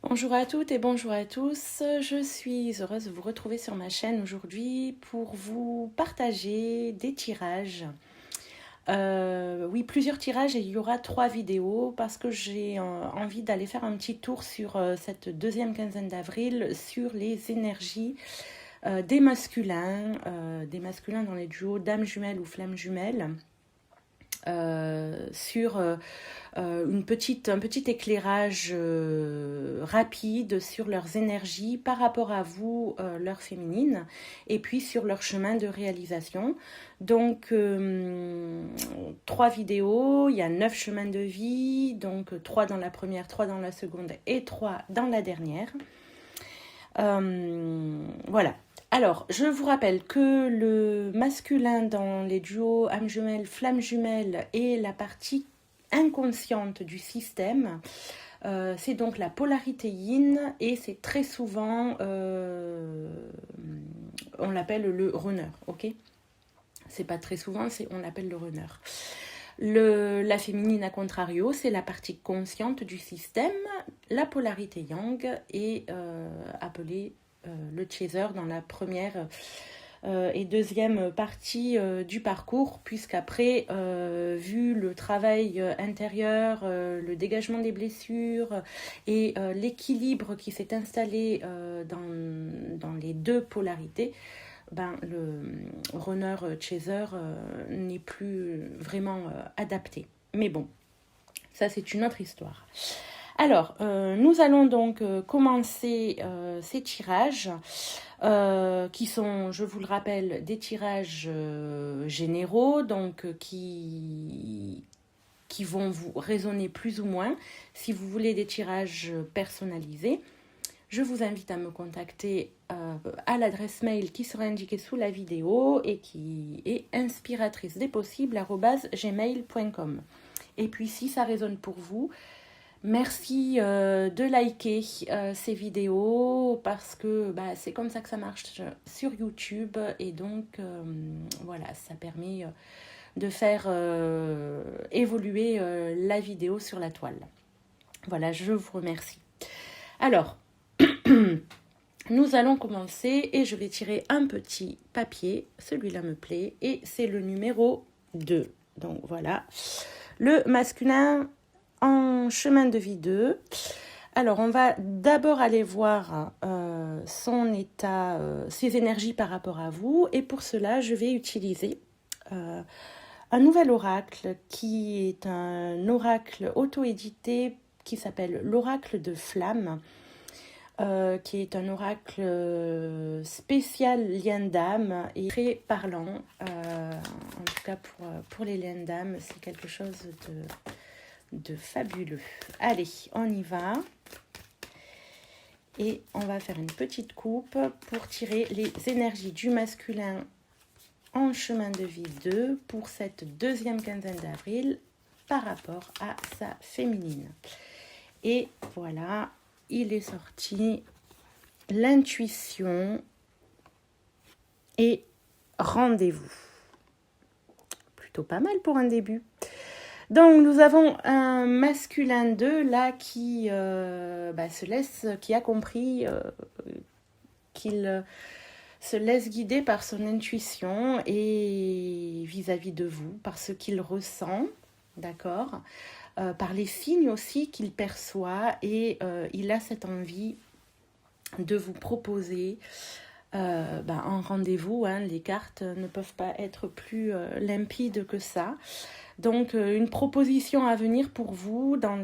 Bonjour à toutes et bonjour à tous, je suis heureuse de vous retrouver sur ma chaîne aujourd'hui pour vous partager des tirages. Oui, plusieurs tirages et il y aura 3 vidéos parce que j'ai envie d'aller faire un petit tour sur cette deuxième quinzaine d'avril sur les énergies des masculins dans les duos dames jumelles ou flammes jumelles. Sur un petit éclairage rapide sur leurs énergies par rapport à vous, leur féminine, et puis sur leur chemin de réalisation. Donc, 3 vidéos, il y a 9 chemins de vie, donc 3 dans la première, 3 dans la seconde et 3 dans la dernière. Voilà. Alors, je vous rappelle que le masculin dans les duos âme jumelle, flamme jumelle est la partie inconsciente du système. C'est donc la polarité yin et c'est très souvent, on l'appelle le runner, ok? C'est pas très souvent, on l'appelle le runner. La féminine, à contrario, c'est la partie consciente du système. La polarité yang est appelée le chaser dans la première et deuxième partie du parcours, puisqu'après, vu le travail intérieur, le dégagement des blessures et l'équilibre qui s'est installé dans les deux polarités, le runner chaser n'est plus vraiment adapté. Mais bon, ça c'est une autre histoire. Alors, nous allons donc commencer ces tirages qui sont, je vous le rappelle, des tirages généraux, donc qui vont vous résonner plus ou moins. Si vous voulez des tirages personnalisés, je vous invite à me contacter à l'adresse mail qui sera indiquée sous la vidéo et qui est inspiratrice des possibles @gmail.com. Et puis si ça résonne pour vous, merci de liker ces vidéos parce que c'est comme ça que ça marche sur YouTube et donc voilà, ça permet de faire évoluer la vidéo sur la toile. Voilà, je vous remercie. Alors, nous allons commencer et je vais tirer un petit papier, celui-là me plaît et c'est le numéro 2. Donc voilà, le masculin en chemin de vie 2. Alors, on va d'abord aller voir son état, ses énergies par rapport à vous. Et pour cela, je vais utiliser un nouvel oracle qui est un oracle auto-édité qui s'appelle l'oracle de flamme, qui est un oracle spécial lien d'âme et très parlant. En tout cas, pour les liens d'âme, c'est quelque chose de fabuleux. Allez, on y va. Et on va faire une petite coupe pour tirer les énergies du masculin en chemin de vie 2 pour cette deuxième quinzaine d'avril par rapport à sa féminine. Et voilà, il est sorti l'intuition et rendez-vous. Plutôt pas mal pour un début. Donc nous avons un masculin 2 là qui qui a compris qu'il se laisse guider par son intuition et vis-à-vis de vous, par ce qu'il ressent, d'accord, par les signes aussi qu'il perçoit et il a cette envie de vous proposer un rendez-vous. Les cartes ne peuvent pas être plus limpides que ça. Donc, une proposition à venir pour vous dans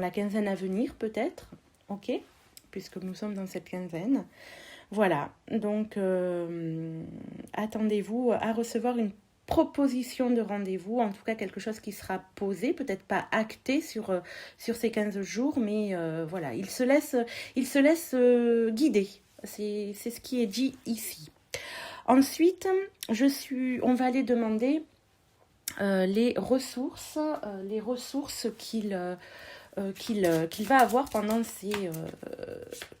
la quinzaine à venir, peut-être, ok, puisque nous sommes dans cette quinzaine. Voilà, donc attendez-vous à recevoir une proposition de rendez-vous, en tout cas quelque chose qui sera posé, peut-être pas acté sur ces 15 jours, mais voilà, il se laisse guider, c'est ce qui est dit ici. Ensuite, on va aller demander les ressources qu'il va avoir pendant ces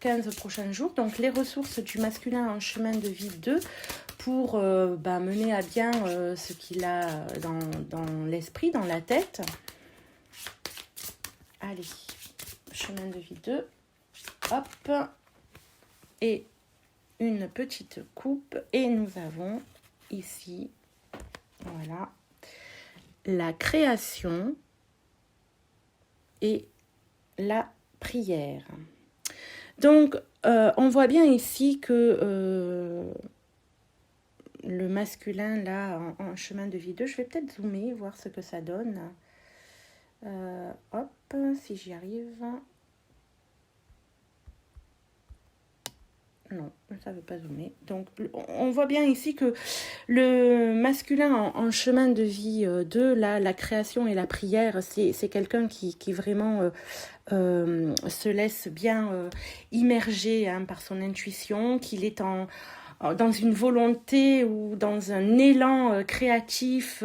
15 prochains jours. Donc les ressources du masculin en chemin de vie 2 pour mener à bien ce qu'il a dans l'esprit, dans la tête. Allez, chemin de vie 2. hop, et une petite coupe. Et nous avons ici, voilà, la création et la prière. Donc, on voit bien ici que le masculin, là, en chemin de vie 2, je vais peut-être zoomer, voir ce que ça donne. Hop, si j'y arrive. Non, ça ne veut pas zoomer. Donc, on voit bien ici que le masculin en chemin de vie 2, là, la création et la prière, c'est quelqu'un qui vraiment se laisse bien immerger par son intuition, qu'il est dans une volonté ou dans un élan créatif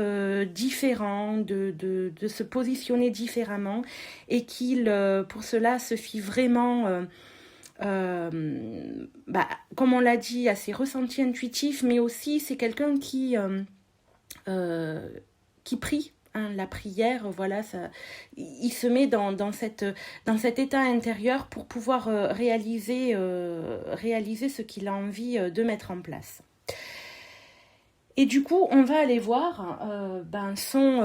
différent, de se positionner différemment, et qu'il, pour cela, se fie vraiment... comme on l'a dit, à ses ressentis intuitifs, mais aussi c'est quelqu'un qui prie. Hein, la prière, voilà, ça, il se met dans cet état intérieur pour pouvoir réaliser ce qu'il a envie de mettre en place. Et du coup, on va aller voir son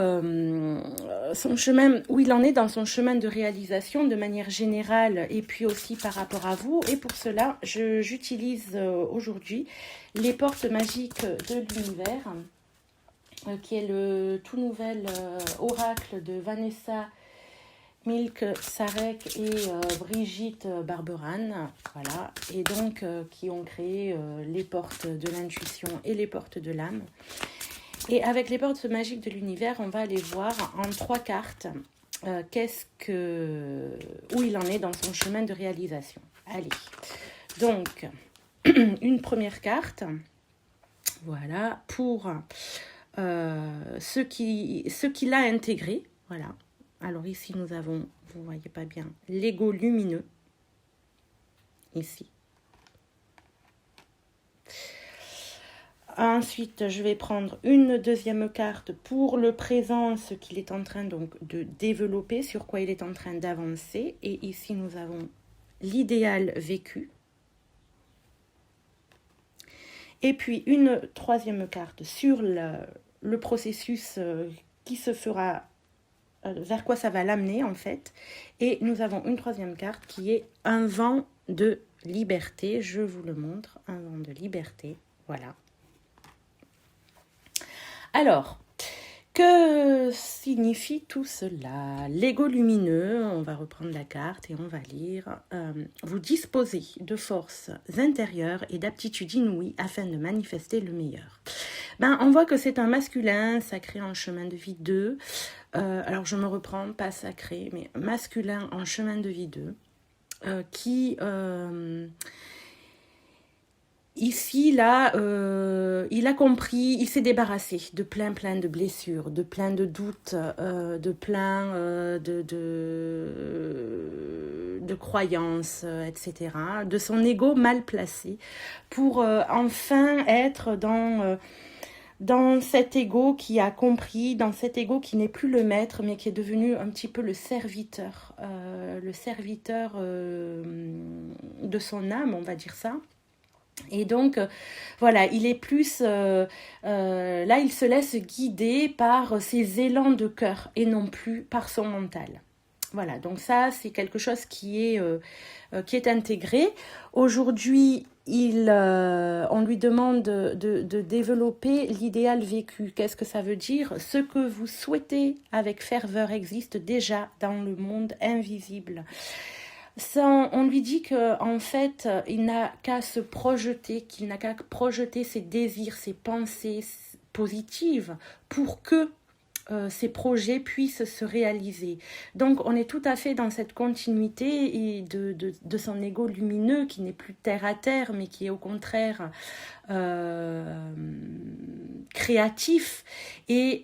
chemin, où il en est dans son chemin de réalisation de manière générale et puis aussi par rapport à vous. Et pour cela, j'utilise aujourd'hui les portes magiques de l'univers, qui est le tout nouvel oracle de Vanessa Milk Sarek et Brigitte Barberan, voilà, et donc qui ont créé les portes de l'intuition et les portes de l'âme. Et avec les portes magiques de l'univers, on va aller voir en 3 cartes où il en est dans son chemin de réalisation. Allez, donc une première carte, voilà, pour ce qu'il a intégré, voilà. Alors ici, nous avons, vous ne voyez pas bien, l'ego lumineux, ici. Ensuite, je vais prendre une deuxième carte pour le présent, ce qu'il est en train donc de développer, sur quoi il est en train d'avancer. Et ici, nous avons l'idéal vécu. Et puis, une troisième carte sur le processus qui se fera, vers quoi ça va l'amener en fait. Et nous avons une troisième carte qui est un vent de liberté. Je vous le montre, un vent de liberté. Voilà. Alors, que signifie tout cela? L'ego lumineux, on va reprendre la carte et on va lire. Vous disposez de forces intérieures et d'aptitudes inouïes afin de manifester le meilleur. On voit que c'est un masculin sacré en chemin de vie 2. Alors je me reprends, pas sacré, mais masculin en chemin de vie 2, qui ici, là, il a compris, il s'est débarrassé de plein de blessures, de plein de doutes, de plein de croyances, etc., de son ego mal placé, pour enfin être dans cet ego qui a compris, dans cet ego qui n'est plus le maître, mais qui est devenu un petit peu le serviteur de son âme, on va dire ça. Et donc, voilà, il est plus... là, il se laisse guider par ses élans de cœur et non plus par son mental. Voilà, donc ça, c'est quelque chose qui est intégré. Aujourd'hui, on lui demande de développer l'idéal vécu. Qu'est-ce que ça veut dire? Ce que vous souhaitez avec ferveur existe déjà dans le monde invisible. On lui dit qu'en fait, il n'a qu'à se projeter, qu'il n'a qu'à projeter ses désirs, ses pensées positives pour que ces projets puissent se réaliser. Donc on est tout à fait dans cette continuité et de son ego lumineux qui n'est plus terre à terre mais qui est au contraire créatif et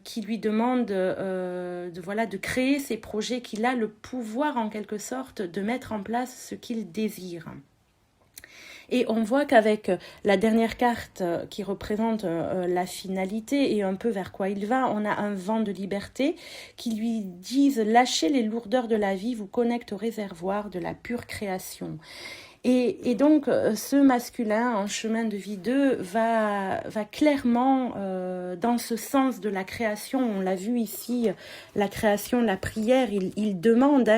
qui lui demande de créer ces projets, qu'il a le pouvoir en quelque sorte de mettre en place ce qu'il désire. Et on voit qu'avec la dernière carte qui représente la finalité et un peu vers quoi il va, on a un vent de liberté qui lui dise « Lâchez les lourdeurs de la vie, vous connecte au réservoir de la pure création ». Et donc, ce masculin en chemin de vie 2 va clairement dans ce sens de la création. On l'a vu ici, la création, la prière, il demande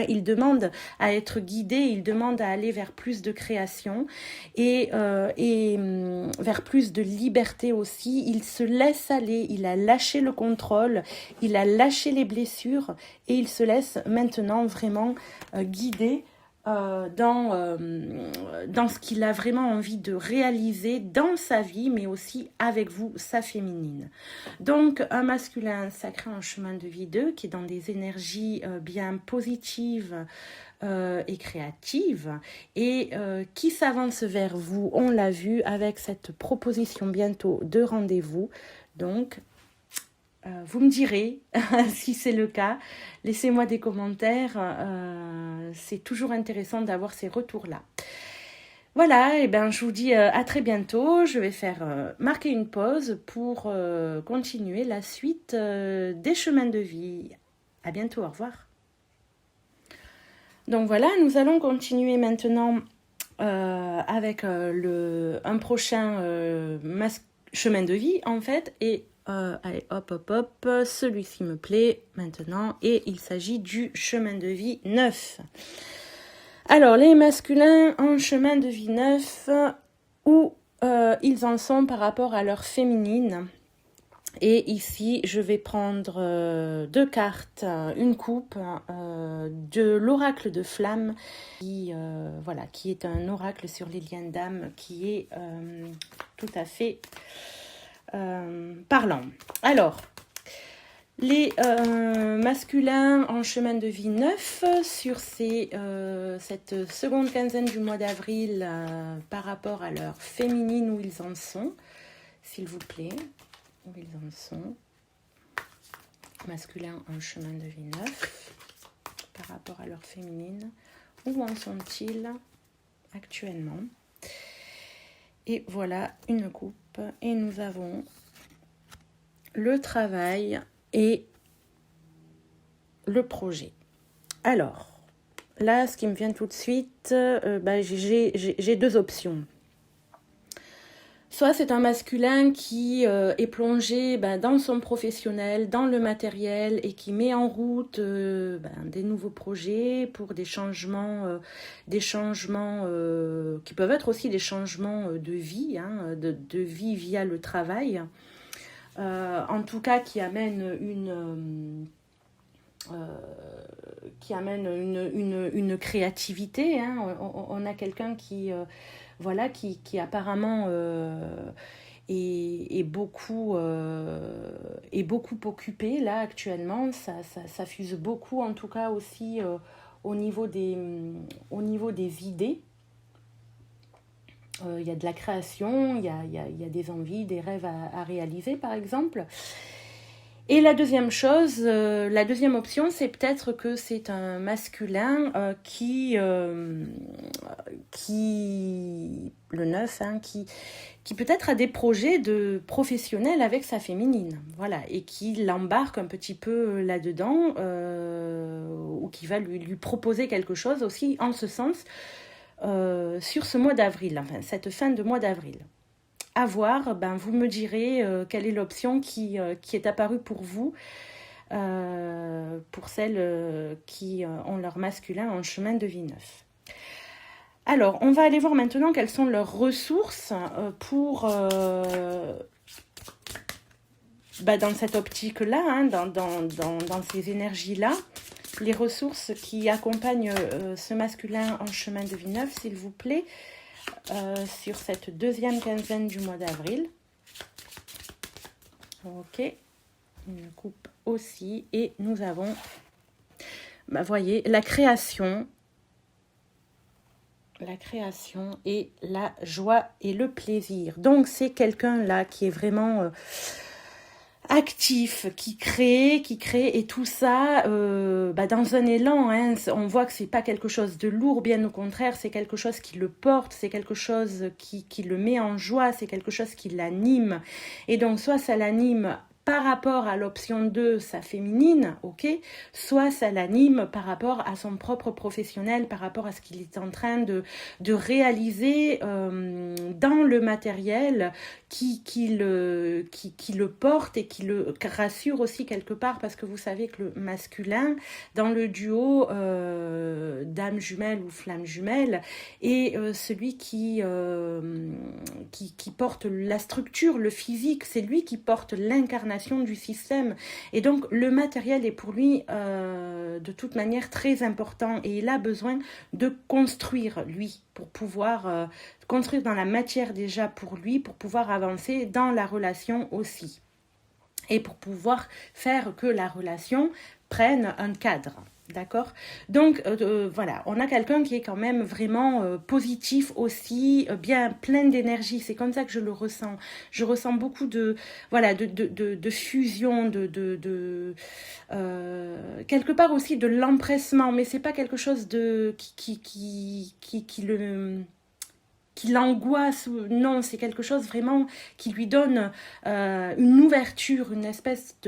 à être guidé, il demande à aller vers plus de création et vers plus de liberté aussi. Il se laisse aller, il a lâché le contrôle, il a lâché les blessures et il se laisse maintenant vraiment guider dans ce qu'il a vraiment envie de réaliser dans sa vie, mais aussi avec vous, sa féminine. Donc, un masculin sacré en chemin de vie 2, qui est dans des énergies bien positives et créatives, et qui s'avance vers vous, on l'a vu, avec cette proposition bientôt de rendez-vous. Donc, vous me direz si c'est le cas. Laissez-moi des commentaires. C'est toujours intéressant d'avoir ces retours-là. Voilà, et ben je vous dis à très bientôt. Je vais faire marquer une pause pour continuer la suite des chemins de vie. À bientôt, au revoir. Donc voilà, nous allons continuer maintenant avec un prochain chemin de vie en fait. Et allez, hop, celui-ci me plaît maintenant et il s'agit du chemin de vie 9. Alors, les masculins en chemin de vie 9, où ils en sont par rapport à leur féminine. Et ici, je vais prendre 2 cartes, une coupe de l'oracle de flamme, qui est un oracle sur les liens d'âme, qui est tout à fait parlant. Alors, les masculins en chemin de vie 9 sur cette seconde quinzaine du mois d'avril par rapport à leur féminine, où ils en sont, s'il vous plaît, où ils en sont. Masculins en chemin de vie 9 par rapport à leur féminine, où en sont-ils actuellement? Et voilà une coupe, et nous avons le travail et le projet. Alors, là, ce qui me vient tout de suite, j'ai 2 options. Soit c'est un masculin qui est plongé dans son professionnel, dans le matériel et qui met en route des nouveaux projets pour des changements qui peuvent être aussi des changements de vie, de vie via le travail. En tout cas, qui amène une créativité. On a quelqu'un qui apparemment est beaucoup occupé là actuellement. Ça fuse beaucoup, en tout cas aussi au niveau des idées. Il y a de la création, il y a des envies, des rêves à réaliser par exemple. Et la deuxième option, c'est peut-être que c'est un masculin qui le 9, qui peut-être a des projets de professionnel avec sa féminine, voilà, et qui l'embarque un petit peu là-dedans, ou qui va lui proposer quelque chose aussi en ce sens sur ce mois d'avril, enfin cette fin de mois d'avril. À voir, vous me direz quelle est l'option qui est apparue pour vous, pour celles qui ont leur masculin en chemin de vie 9. Alors, on va aller voir maintenant quelles sont leurs ressources pour dans cette optique-là, dans ces énergies-là. Les ressources qui accompagnent ce masculin en chemin de vie 9, s'il vous plaît. Sur cette deuxième quinzaine du mois d'avril. Ok, une coupe aussi. Et nous avons, voyez, la création et la joie et le plaisir. Donc, c'est quelqu'un là qui est vraiment actif, qui crée, et tout ça dans un élan. Hein, on voit que c'est pas quelque chose de lourd, bien au contraire, c'est quelque chose qui le porte, c'est quelque chose qui le met en joie, c'est quelque chose qui l'anime. Et donc, soit ça l'anime par rapport à l'option 2, sa féminine, ok, soit ça l'anime par rapport à son propre professionnel, par rapport à ce qu'il est en train de réaliser dans le matériel qui le porte et qui le rassure aussi quelque part, parce que vous savez que le masculin, dans le duo dame jumelle ou flamme jumelle, est celui qui porte la structure, le physique, c'est lui qui porte l'incarnation du système. Et donc, le matériel est pour lui, de toute manière, très important. Et il a besoin de construire, lui, pour pouvoir construire dans la matière déjà pour lui, pour pouvoir avancer dans la relation aussi. Et pour pouvoir faire que la relation prenne un cadre. D'accord? Donc, voilà, on a quelqu'un qui est quand même vraiment positif aussi, bien plein d'énergie. C'est comme ça que je le ressens. Je ressens beaucoup de fusion, quelque part aussi de l'empressement, mais c'est pas quelque chose de qui l'angoisse, non, c'est quelque chose vraiment qui lui donne une ouverture, une espèce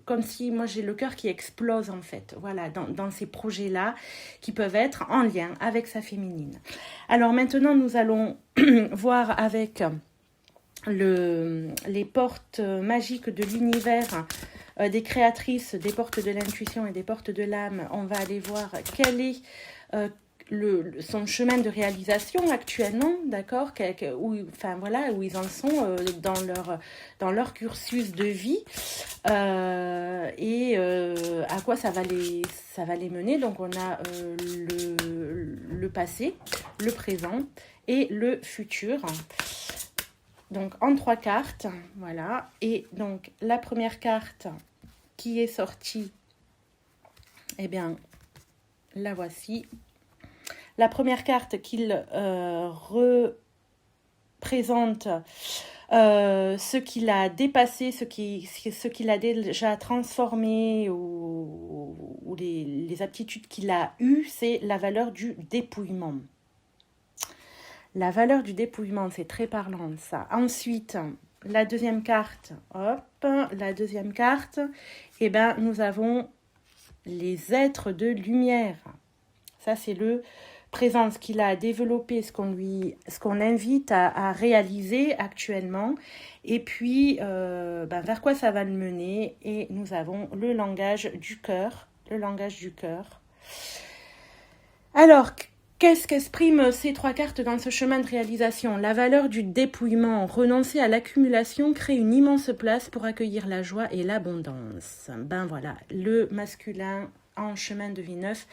comme si moi j'ai le cœur qui explose en fait, voilà, dans ces projets-là qui peuvent être en lien avec sa féminine. Alors maintenant nous allons voir avec les portes magiques de l'univers, des créatrices, des portes de l'intuition et des portes de l'âme. On va aller voir quel est son chemin de réalisation actuellement, d'accord, où ils en sont dans leur cursus de vie et à quoi ça va les mener. Donc on a le passé, le présent et le futur. Donc en 3 cartes, voilà. Et donc la première carte qui est sortie, eh bien la voici. La première carte qu'il représente ce qu'il a dépassé, ce qu'il a déjà transformé ou les aptitudes qu'il a eues, c'est la valeur du dépouillement. La valeur du dépouillement, c'est très parlant ça. Ensuite, la deuxième carte, eh ben, nous avons les êtres de lumière. Ça, c'est le présent, ce qu'il a développé, ce qu'on l'invite à réaliser actuellement, et puis vers quoi ça va le mener. Et nous avons le langage du cœur, Alors, qu'est-ce qu'expriment ces 3 cartes dans ce chemin de réalisation? La valeur du dépouillement, renoncer à l'accumulation, crée une immense place pour accueillir la joie et l'abondance. Ben voilà, le masculin en chemin de vie neuf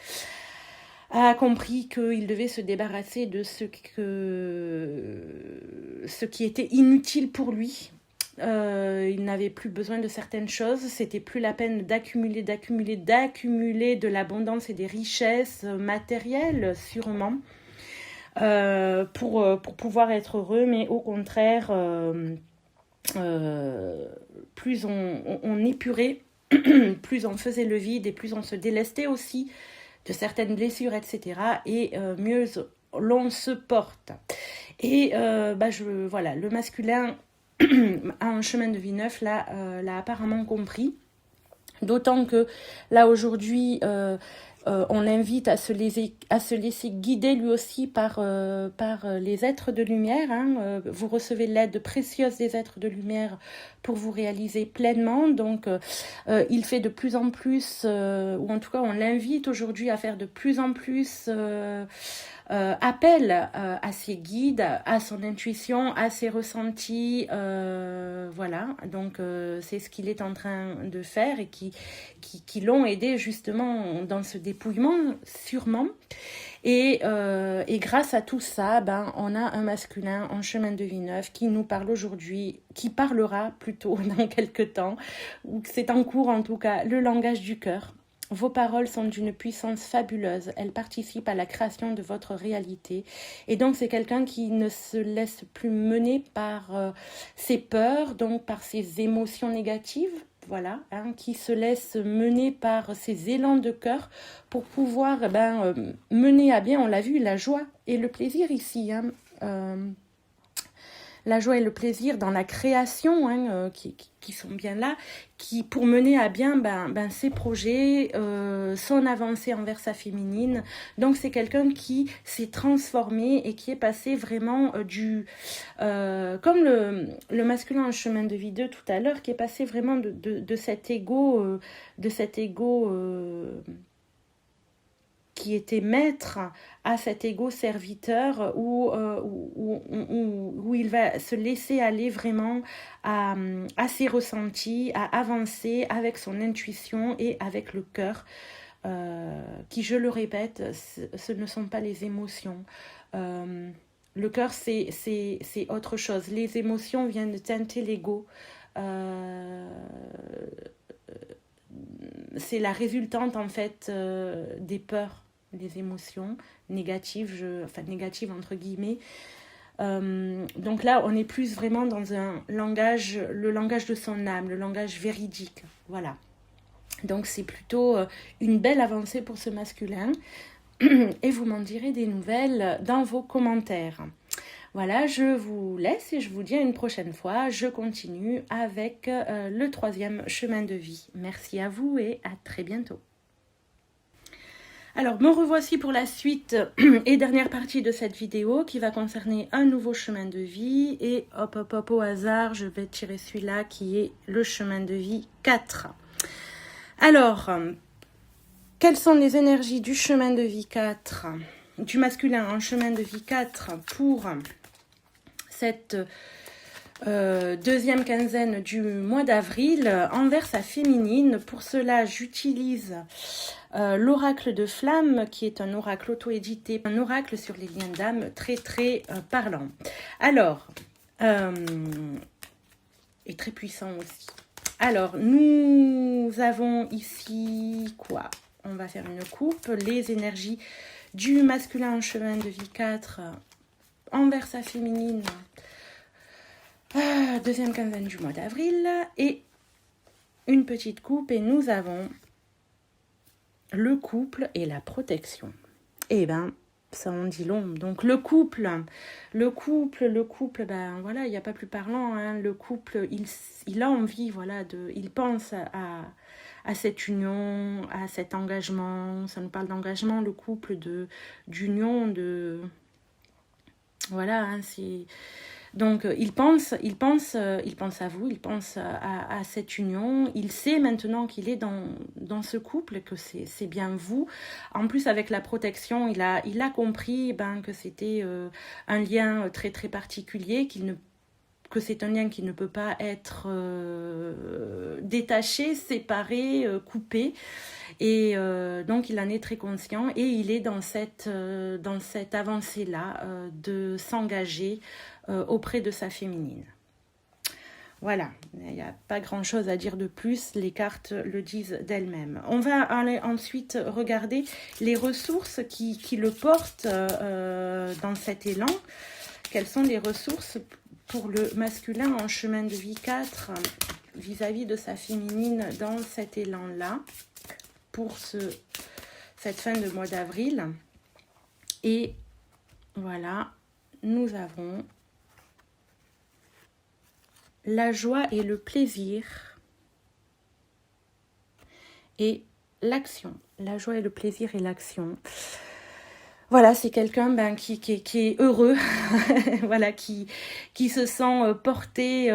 a compris qu'il devait se débarrasser de ce qui était inutile pour lui. Il n'avait plus besoin de certaines choses, c'était plus la peine d'accumuler de l'abondance et des richesses matérielles, sûrement, pour pouvoir être heureux, mais au contraire, plus on épurait, plus on faisait le vide et plus on se délestait aussi de certaines blessures, etc. Et mieux l'on se porte. Et le masculin a un chemin de vie neuf, l'a apparemment compris. D'autant que là aujourd'hui, on l'invite à se laisser guider lui aussi par les êtres de lumière. Hein. Vous recevez l'aide précieuse des êtres de lumière pour vous réaliser pleinement. Donc, il fait de plus en plus, ou en tout cas, on l'invite aujourd'hui à faire de plus en plus appel à ses guides, à son intuition, à ses ressentis. Voilà, donc c'est ce qu'il est en train de faire et qui l'ont aidé justement dans ce dépouillement, sûrement. Et grâce à tout ça, on a un masculin en chemin de vie neuf qui nous parle aujourd'hui, qui parlera plutôt dans quelques temps, ou que c'est en cours en tout cas, le langage du cœur. Vos paroles sont d'une puissance fabuleuse. Elles participent à la création de votre réalité. Et donc, c'est quelqu'un qui ne se laisse plus mener par ses peurs, donc par ses émotions négatives. Voilà, hein, qui se laisse mener par ses élans de cœur pour pouvoir mener à bien, on l'a vu, la joie et le plaisir ici. Hein, la joie et le plaisir dans la création, hein, qui sont bien là, qui pour mener à bien ses projets, son avancée envers sa féminine. Donc c'est quelqu'un qui s'est transformé et qui est passé vraiment comme le masculin en chemin de vie 2 tout à l'heure, qui est passé vraiment de cet ego, qui était maître à cet ego serviteur où il va se laisser aller vraiment à ses ressentis, à avancer avec son intuition et avec le cœur, qui, je le répète, ce ne sont pas les émotions. Le cœur, c'est autre chose. Les émotions viennent teinter l'ego. C'est la résultante en fait des peurs, des émotions négatives, négatives entre guillemets. Donc là, on est plus vraiment dans le langage de son âme, le langage véridique. Voilà. Donc c'est plutôt une belle avancée pour ce masculin. Et vous m'en direz des nouvelles dans vos commentaires. Voilà, je vous laisse et je vous dis à une prochaine fois. Je continue avec le 3e chemin de vie. Merci à vous et à très bientôt. Alors, me revoici pour la suite et dernière partie de cette vidéo qui va concerner un nouveau chemin de vie. Et hop, au hasard, je vais tirer celui-là qui est le chemin de vie 4. Alors, quelles sont les énergies du chemin de vie 4, du masculin en chemin de vie 4 pour cette deuxième quinzaine du mois d'avril envers sa féminine? Pour cela, j'utilise l'oracle de flamme, qui est un oracle auto-édité, un oracle sur les liens d'âme très parlant. Alors, et très puissant aussi. Alors, nous avons ici quoi? On va faire une coupe, les énergies du masculin en chemin de vie 4 envers sa féminine, deuxième quinzaine du mois d'avril, et une petite coupe, et nous avons le couple et la protection. Eh ben, ça en dit long. Donc le couple, ben voilà, il n'y a pas plus parlant, hein. Le couple, il a envie, voilà, il pense à cette union, à cet engagement. Ça nous parle d'engagement, le couple, d'union, voilà, hein, c'est... Donc, il pense à vous, il pense à cette union. Il sait maintenant qu'il est dans ce couple, que c'est bien vous. En plus, avec la protection, il a compris que c'était un lien très particulier, que c'est un lien qui ne peut pas être détaché, séparé, coupé. Et donc, il en est très conscient et il est dans cette avancée-là de s'engager auprès de sa féminine. Voilà, il n'y a pas grand-chose à dire de plus, les cartes le disent d'elles-mêmes. On va aller ensuite regarder les ressources qui le portent dans cet élan. Quelles sont les ressources pour le masculin en chemin de vie 4 vis-à-vis de sa féminine dans cet élan-là pour cette fin de mois d'avril? Et voilà, nous avons la joie et le plaisir et l'action. La joie et le plaisir et l'action. Voilà, c'est quelqu'un qui est heureux, voilà, qui se sent porté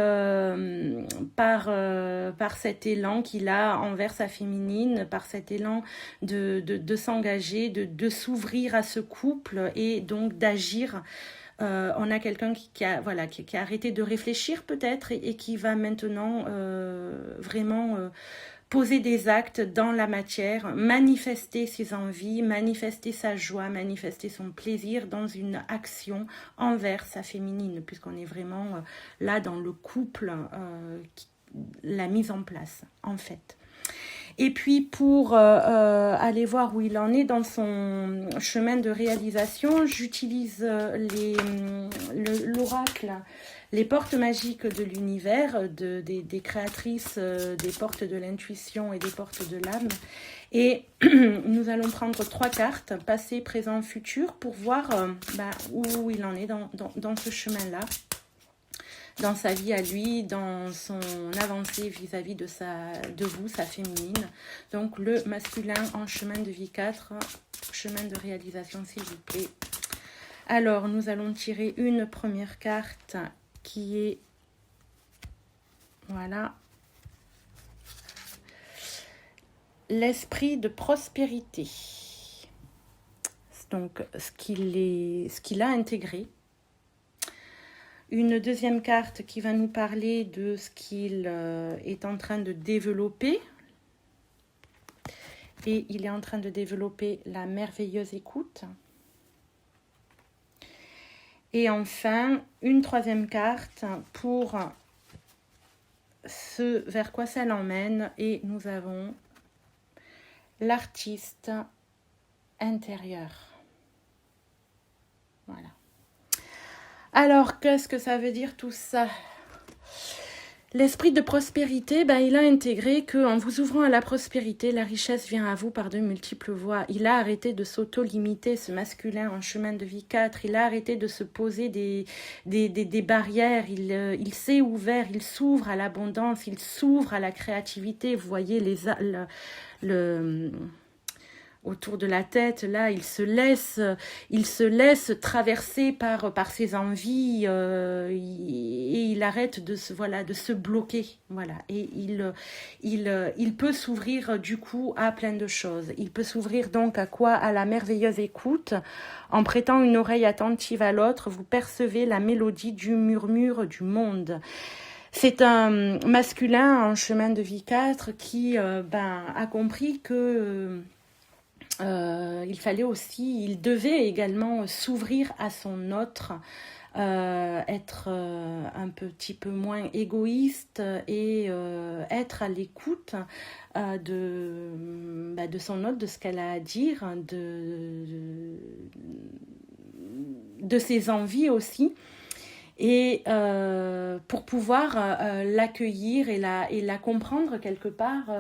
par cet élan qu'il a envers sa féminine, par cet élan de s'engager, de s'ouvrir à ce couple et donc d'agir. On a quelqu'un qui a arrêté de réfléchir peut-être et qui va maintenant vraiment poser des actes dans la matière, manifester ses envies, manifester sa joie, manifester son plaisir dans une action envers sa féminine, puisqu'on est vraiment là dans le couple, la mise en place en fait. Et puis pour aller voir où il en est dans son chemin de réalisation, j'utilise l'oracle, les portes magiques de l'univers, des créatrices des portes de l'intuition et des portes de l'âme. Et nous allons prendre 3 cartes, passé, présent, futur, pour voir où il en est dans ce chemin-là, dans sa vie à lui, dans son avancée vis-à-vis de vous, sa féminine. Donc le masculin en chemin de vie 4, chemin de réalisation s'il vous plaît. Alors nous allons tirer une première carte qui est, voilà, l'esprit de prospérité. Donc ce qu'il a intégré. Une deuxième carte qui va nous parler de ce qu'il est en train de développer. Et il est en train de développer la merveilleuse écoute. Et enfin, une troisième carte pour ce vers quoi ça l'emmène. Et nous avons l'artiste intérieur. Voilà. Alors, qu'est-ce que ça veut dire tout ça? L'esprit de prospérité, il a intégré qu'en vous ouvrant à la prospérité, la richesse vient à vous par de multiples voies. Il a arrêté de s'auto-limiter, ce masculin en chemin de vie 4. Il a arrêté de se poser des barrières. Il s'est ouvert, il s'ouvre à l'abondance, il s'ouvre à la créativité. Vous voyez autour de la tête, là, il se laisse traverser par ses envies et il arrête de se bloquer, voilà. Et il peut s'ouvrir du coup à plein de choses. Il peut s'ouvrir donc à quoi? À la merveilleuse écoute. En prêtant une oreille attentive à l'autre, vous percevez la mélodie du murmure du monde. C'est un masculin en chemin de vie 4 qui a compris que il devait également s'ouvrir à son autre, être un petit peu moins égoïste et être à l'écoute de son autre, de ce qu'elle a à dire, de ses envies aussi. Et pour pouvoir l'accueillir et la comprendre quelque part,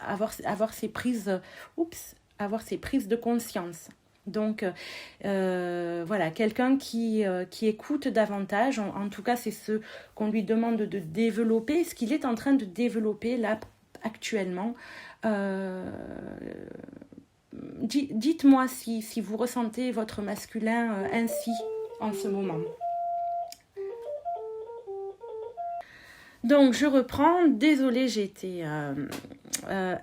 avoir ses prises de conscience. Donc voilà, quelqu'un qui écoute davantage, en tout cas c'est ce qu'on lui demande de développer, ce qu'il est en train de développer là actuellement. Dites-moi si vous ressentez votre masculin ainsi en ce moment. Donc, je reprends. Désolée, j'ai été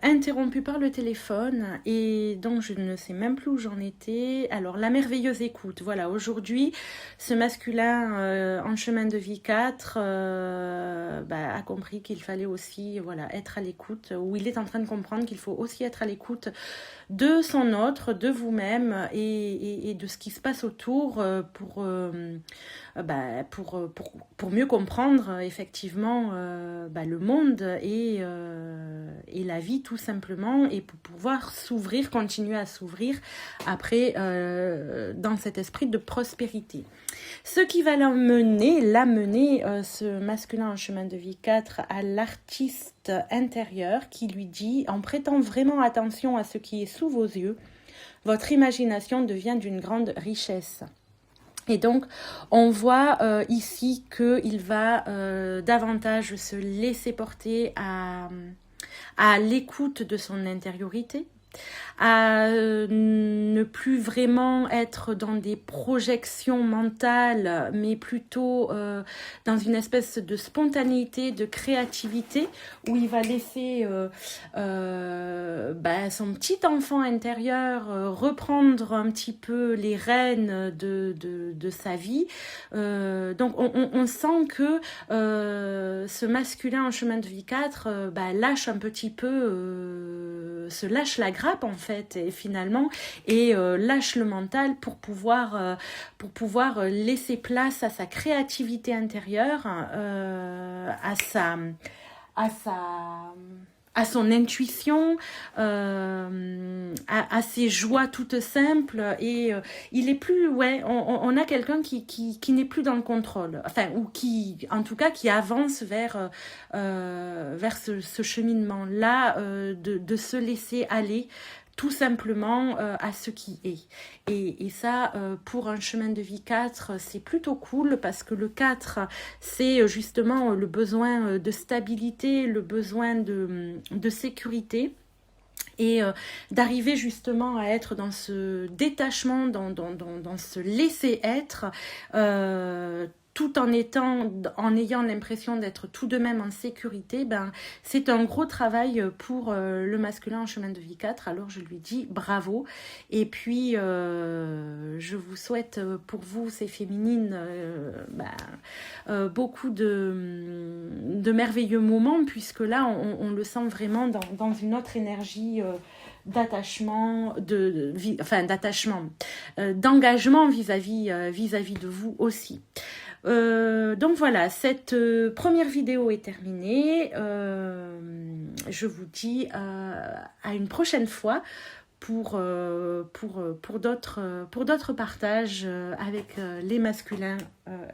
interrompue par le téléphone et donc je ne sais même plus où j'en étais. Alors, la merveilleuse écoute. Voilà, aujourd'hui, ce masculin en chemin de vie 4 a compris qu'il fallait aussi être à l'écoute, ou il est en train de comprendre qu'il faut aussi être à l'écoute de son autre, de vous-même et de ce qui se passe autour pour mieux comprendre effectivement le monde et la vie tout simplement, et pour pouvoir s'ouvrir, continuer à s'ouvrir après dans cet esprit de prospérité. Ce qui va l'amener ce masculin en chemin de vie 4 à l'artiste intérieur qui lui dit, en prêtant vraiment attention à ce qui est sous vos yeux, votre imagination devient d'une grande richesse. Et donc, on voit ici qu'il va davantage se laisser porter à l'écoute de son intériorité, à ne plus vraiment être dans des projections mentales, mais plutôt dans une espèce de spontanéité, de créativité, où il va laisser son petit enfant intérieur reprendre un petit peu les rênes de sa vie. Donc on sent que ce masculin en chemin de vie 4 lâche un petit peu, se lâche la grappe en fait, et finalement, et lâche le mental pour pouvoir laisser place à sa créativité intérieure, à à son intuition, à ses joies toutes simples, et il est plus, ouais, on a quelqu'un qui n'est plus dans le contrôle, enfin, ou qui, en tout cas, qui avance vers ce cheminement-là, de se laisser aller tout simplement à ce qui est. Et ça, pour un chemin de vie 4, c'est plutôt cool, parce que le 4, c'est justement le besoin de stabilité, le besoin de sécurité, et d'arriver justement à être dans ce détachement, dans ce laisser-être, tout en ayant l'impression d'être tout de même en sécurité. Ben, c'est un gros travail pour le masculin en chemin de vie 4. Alors je lui dis bravo. Et puis je vous souhaite pour vous, ces féminines, beaucoup de merveilleux moments, puisque là on le sent vraiment dans une autre énergie d'attachement, d'engagement vis-à-vis de vous aussi. Donc voilà, cette première vidéo est terminée. Je vous dis à une prochaine fois pour d'autres partages avec les masculins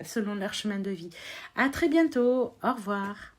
selon leur chemin de vie. À très bientôt, au revoir.